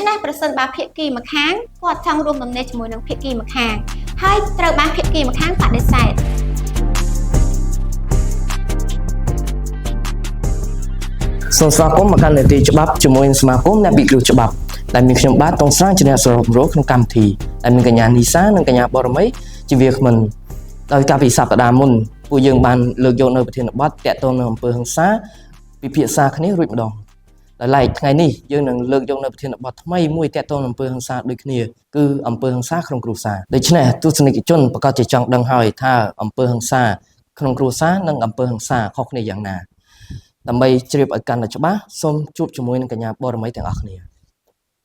nàyប្រសិនបើភាគីម្ខាងគាត់ចង់រួមដំណេកជាមួយនឹងភាគីម្ខាងហើយត្រូវបានភាគីម្ខាងបដិសេធសូមស្វាគមន៍មកកាន់នីតិច្បាប់ជាមួយនឹងសមាគមអ្នកពិគ្រោះច្បាប់ដែលមានខ្ញុំបាទតុងស្រាងជាអ្នកសម្របសម្រួលក្នុងកម្មវិធីដែលមានកញ្ញានីសានិងកញ្ញាបរមីជាវាគ្មិនដោយកាលពីសប្តាហ៍មុនពួកយើងបានលើកយកនៅប្រធានបទទាក់ទងនឹងអំពើហិង្សាពិភាក្សាគ្នារួចម្ដងដោយឡែកថ្ងៃនេះយើងនឹងលើកយកនៅប្រធានបទថ្មីមួយទាក់ទងនឹងអំពើហិង្សាដូចគ្នាគឺអំពើហិង្សាក្នុងគ្រួសារដូច្នេះទស្សនិកជនប្រកាសជាចង់ដឹងហើយថាអំពើហិង្សាក្នុងគ្រួសារនិងអំពើហិង្សាខុសគ្នាយ៉ាងណាដើម្បីជ្រាបឲ្យកាន់តែច្បាស់សូមជួបជាមួយនឹងកញ្ញាបរមីទាំងអស់គ្នា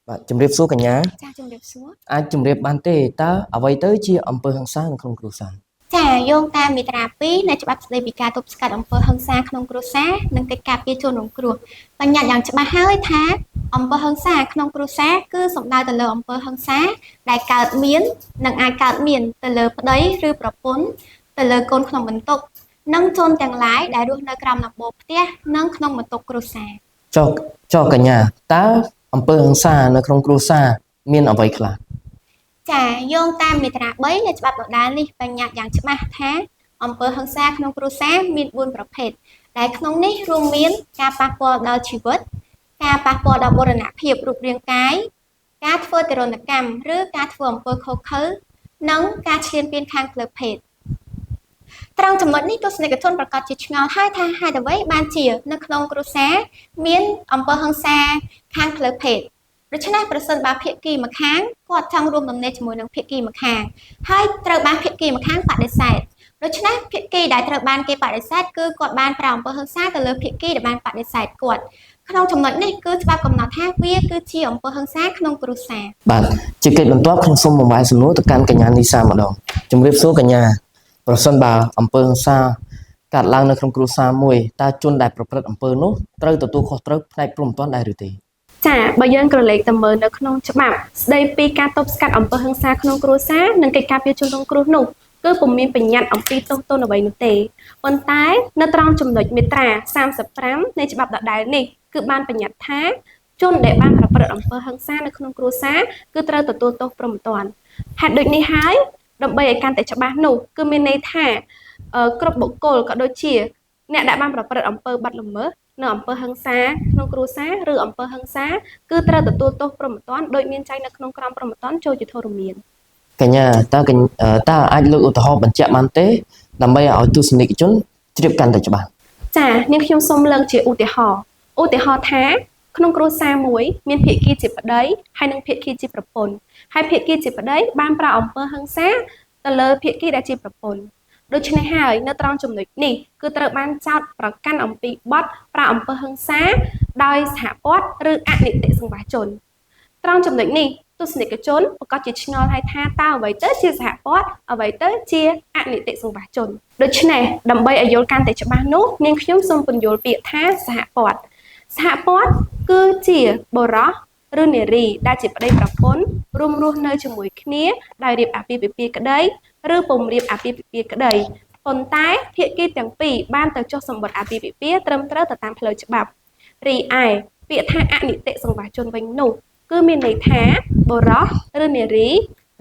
បាទជំរាបសួរកញ្ញាចាជំរាបសួរអាចជំរាបបានទេតើអ្វីទៅជាអំពើហិង្សានៅក្នុងគ្រួសារចាយោងតាមមាត្រា2នៃច្បាប់ស្តីពីការទប់ស្កាត់អំពើហិង្សាក្នុងគ្រួសារនិងកិច្ចការពារជនរងគ្រោះបញ្ញត្តិយ៉ាងច្បាស់ហើយថាអំពើហិង្សាក្នុងគ្រួសារគឺសំដៅទៅលើអំពើហិង្សាដែលកើតមាននិងអាចកើតមានទៅលើប្តីឬប្រពន្ធទៅលើកូនក្នុងបន្ទុកនិងជនទាំងឡាយដែលរស់នៅក្រោមដំបូលផ្ទះនិងក្នុងបន្ទប់គ្រួសារចុះកញ្ញាតើអំពើហិង្សានៅក្នុងគ្រួសារមានអ្វីខ្លះចាយោងតាមមាត្រា3នៃច្បាប់ដដែលនេះបញ្ញត្តិយ៉ាងច្បាស់ថាអំពើហិង្សាក្នុងគ្រួសារមាន4ប្រភេទដែលក្នុងនេះរួមមានការប៉ះពាល់ដល់ជីវិតការប៉ះពាល់ដល់បូរណភាពរូបរាងកាយការធ្វើទារុណកម្មឬការធ្វើអំពើខុសខើនិងការឈ្លានពានខាងផ្លូវភេទត្រង់ចំណុចនេះទស្សនិកជនប្រកាសជាឆ្ងល់ហើយថាហេតុអ្វីបានជានៅក្នុងគ្រួសារមានអំពើហិង្សាខាងផ្លូវភេទដូច្នេះប្រសិនបើភាគីម្ខាងគាត់ចង់រួមដំណេកជាមួយនឹងភាគីម្ខាងហើយត្រូវបានភាគីម្ខាងបដិសេធដូច្នេះភាគីដែលត្រូវបានគេបដិសេធគឺគាត់បានប្រើអំពើហិង្សាទៅលើភាគីដែលបានបដិសេធគាត់ក្នុងចំណុចនេះគឺច្បាប់កំណត់ថាវាគឺជាអំពើហិង្សាក្នុងគ្រួសារបាទជាកិច្ចបន្ទាប់ខ្ញុំសូមបង្វែរសំណួរទៅកាន់កញ្ញានីសាម្ដងជំរាបសួរកញ្ញាប្រសិនបើអំពើហិង្សាកើតឡើងនៅក្នុងគ្រួសារមួយតើជនដែលប្រព្រឹត្តអំពើនោះត្រូវទទួលខុសត្រូវផ្នែកព្រហ្មទណ្ឌដែរឬទេចាបើយើងក្រឡេកទៅមើលនៅក្នុងច្បាប់ស្ដីពីការទប់ស្កាត់អំពើហិង្សាក្នុងគ្រួសារនិងកិច្ចការពារជនរងគ្រោះនោះគឺពុំមានបញ្ញត្តិអំពីទោសទណ្ឌអ្វីនោះទេប៉ុន្តែនៅត្រង់ចំណុចមាត្រា35នៃច្បាប់ដដែលនេះគឺបានបញ្ញត្តិថាជនដែលបានប្រព្រឹត្តអំពើហិង្សានៅក្នុងគ្រួសារគឺត្រូវទទួលទោសព្រហ្មទណ្ឌហេតុដូចនេះហើយដើម្បីឲ្យកាន់តែច្បាស់នោះគឺមានន័យថាគ្រប់បុគ្គលក៏ដូចជាអ្នកដែលបានប្រព្រឹត្តអំពើបាត់ល្មើសនៅអំពើហិង្សាក្នុងគ្រួសារឬអំពើហិង្សាគឺត្រូវទទួលទោសព្រហ្មទណ្ឌដោយមានចែងនៅក្នុងក្រមព្រហ្មទណ្ឌចូលជាធរមានកញ្ញាតើអាចលើកឧទាហរណ៍បញ្ជាក់បានទេដើម្បីឲ្យទស្សនិកជនជ្រាបកាន់តែច្បាស់ចានាងខ្ញុំសូមលើកជាឧទាហរណ៍ថាក្នុងគ្រួសារមួយមានភាគីជាប្តីហើយនិងភាគីជាប្រពន្ធហើយភាគីជាប្តីបានប្រើអំពើហិង្សាទៅលើភាគីដែលជាប្រពន្ធដូច្នេះហើយនៅត្រង់ចំណុចនេះគឺត្រូវបានចោទប្រកាន់អំពីបទប្រើអំពើហិង្សាដោយសហព័ន្ធឬអនីតិសង្វាសជនត្រង់ចំណុចនេះទស្សនិកជនប្រកាសជាឆ្ងល់ហើយថាតើអ្វីទៅជាសហព័ន្ធអ្វីទៅជាអនីតិសង្វាសជនដូច្នេះដើម្បីឲ្យយល់កាន់តែច្បាស់នោះនាងខ្ញុំសូមពន្យល់ពាក្យថាសហព័ន្ធគឺជាបុរសឬនារីដែលជាប្តីប្រពន្ធរួមរស់នៅជាមួយគ្នាដោយរៀបអាពាហ៍ពិពាហ៍ក្តីឬពុំរៀបអាពាហ៍ពិពាហ៍ក្តីប៉ុន្តែភាគីទាំងពីរបានទៅចុះសម្បត្តិអាពាហ៍ពិពាហ៍ត្រឹមត្រូវទៅតាមផ្លូវច្បាប់រីឯពាក្យថាអនីតិសង្វាសជនវិញនោះគឺមានន័យថាបុរសឬនារី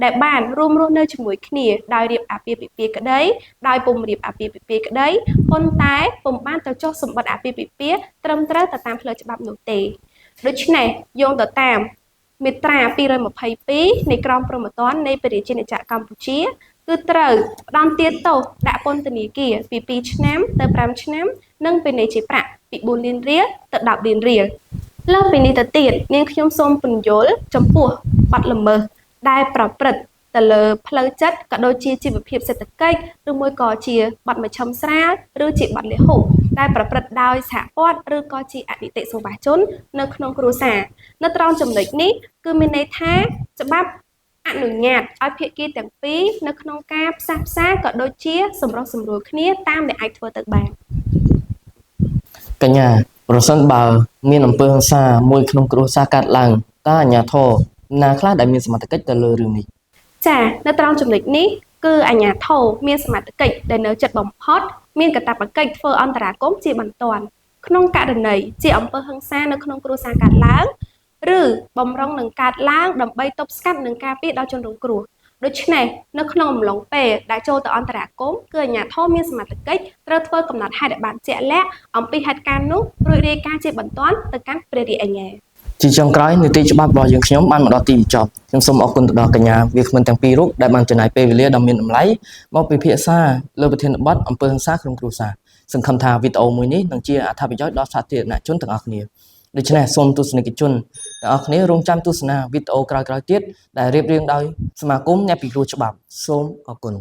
ដែលបានរួមរស់នៅជាមួយគ្នាដោយរៀបអាពាហ៍ពិពាហ៍ក្តីដោយពុំរៀបអាពាហ៍ពិពាហ៍ក្តីប៉ុន្តែពុំបានទៅចុះសម្បត្តិអាពាហ៍ពិពាហ៍ត្រឹមត្រូវទៅតាមផ្លូវច្បាប់នោះទេដូច្នេះយោងទៅតាមមាត្រា222នៃក្រមព្រហ្មទណ្ឌនៃព្រះរាជាណាចក្រកម្ពុជាគឺត្រូវផ្តន្ទាទោសដាក់ពន្ធនាគារពី2ឆ្នាំទៅ5ឆ្នាំនិងពិន័យជាប្រាក់ពី4លានរៀលទៅ10លានរៀលលើសពីនេះទៅទៀតនាងខ្ញុំសូមពន្យល់ចំពោះបទល្មើសដែលប្រព្រឹត្តទៅលើផ្លូវចិត្តក៏ដូចជាជីវភាពសេដ្ឋកិច្ចឬមួយក៏ជាបទមជ្ឈិមស្រាលឬជាបទលិហុដែលប្រព្រឹត្តដោយសហព័ន្ធឬក៏ជាអនីតិសង្វាសជននៅក្នុងគ្រួសារនៅត្រង់ចំណុចនេះគឺមានន័យថាច្បាប់អនុញ្ញាតឲ្យភាគីទាំងពីរនៅក្នុងការផ្សះផ្សាក៏ដូចជាសម្រុះសម្រួលគ្នាតាមដែលអាចធ្វើទៅបានកញ្ញាប្រសិនបើមានអំពើហិង្សាមួយក្នុងគ្រួសារកើតឡើងតើអាជ្ញាធរណាខ្លះដែលមានសមត្ថកិច្ចទៅលើរឿងនេះចានៅត្រង់ចំណុចនេះគឺអាជ្ញាធរមានសមត្ថកិច្ចដែលនៅចិត្តបំផុតមានកាតព្វកិច្ចធ្វើអន្តរាគមន៍ជាបន្ទាន់ក្នុងករណីជាអំពើហិង្សានៅក្នុងគ្រួសារកើតឡើង ឬបំរុងនឹងកើតឡើងដើម្បីទប់ស្កាត់នឹងការពារដល់ជនរងគ្រោះដូច្នេះនៅក្នុងអំឡុងពេលដែលចូលទៅអន្តរាគមន៍គឺអាជ្ញាធរមានសមត្ថកិច្ចត្រូវធ្វើកំណត់ហេតុឲ្យបានជាក់លាក់អំពីហេតុការណ៍នោះរួចរាយការណ៍ជាបន្ទាន់ទៅកាន់ព្រះរាជអាជ្ញា ជាចុងក្រោយនីតិច្បាប់របស់យើងខ្ញុំបានមកដល់ទីបញ្ចប់ខ្ញុំសូមអរគុណទៅដល់កញ្ញាវាគ្មិនទាំងពីររូបដែលបានចំណាយពេលវេលាដ៏មានតម្លៃមកពិភាក្សាលើប្រធានបទអំពើហិង្សាក្នុងគ្រួសារសង្ឃឹមថាវីដេអូមួយនេះនឹងជាអត្ថប្រយោជន៍ដល់សាធារណជនទាំងអស់គ្នាដូច្នេះសូមទស្សនិកជនទាំងអស់គ្នារងចាំទស្សនាវីដេអូក្រោយៗទៀតដែលរៀបរៀងដោយសមាគមអ្នកពិគ្រោះច្បាប់សូមអរគុណ